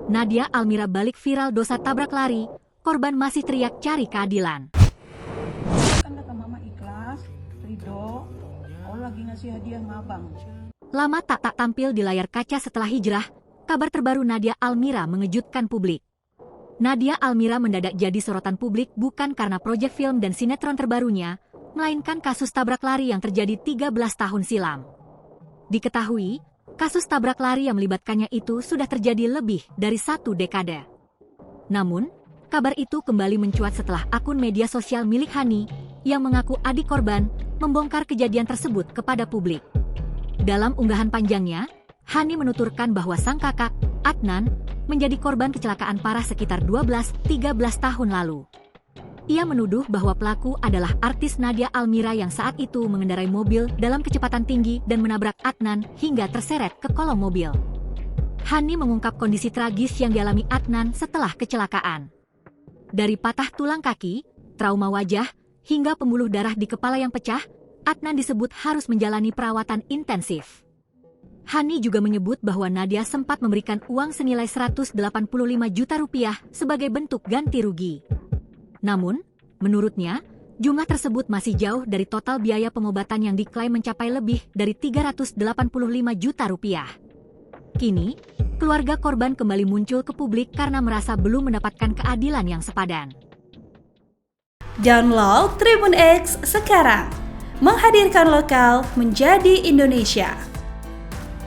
Nadia Almira balik viral dosa tabrak lari, korban masih teriak cari keadilan. Kan kata mama ikhlas, ridho, Allah lagi ngasih hadiah sama abang. Lama tak tampil di layar kaca setelah hijrah, kabar terbaru Nadia Almira mengejutkan publik. Nadia Almira mendadak jadi sorotan publik bukan karena proyek film dan sinetron terbarunya, melainkan kasus tabrak lari yang terjadi 13 tahun silam. Diketahui, kasus tabrak lari yang melibatkannya itu sudah terjadi lebih dari 1 dekade. Namun, kabar itu kembali mencuat setelah akun media sosial milik Hani yang mengaku adik korban membongkar kejadian tersebut kepada publik. Dalam unggahan panjangnya, Hani menuturkan bahwa sang kakak, Adnan, menjadi korban kecelakaan parah sekitar 12-13 tahun lalu. Ia menuduh bahwa pelaku adalah artis Nadia Almira yang saat itu mengendarai mobil dalam kecepatan tinggi dan menabrak Adnan hingga terseret ke kolong mobil. Hani mengungkap kondisi tragis yang dialami Adnan setelah kecelakaan. Dari patah tulang kaki, trauma wajah, hingga pembuluh darah di kepala yang pecah, Adnan disebut harus menjalani perawatan intensif. Hani juga menyebut bahwa Nadia sempat memberikan uang senilai 185 juta rupiah sebagai bentuk ganti rugi. Namun, menurutnya, jumlah tersebut masih jauh dari total biaya pengobatan yang diklaim mencapai lebih dari 385 juta rupiah. Kini, keluarga korban kembali muncul ke publik karena merasa belum mendapatkan keadilan yang sepadan. Download Tribun X sekarang, menghadirkan lokal menjadi Indonesia.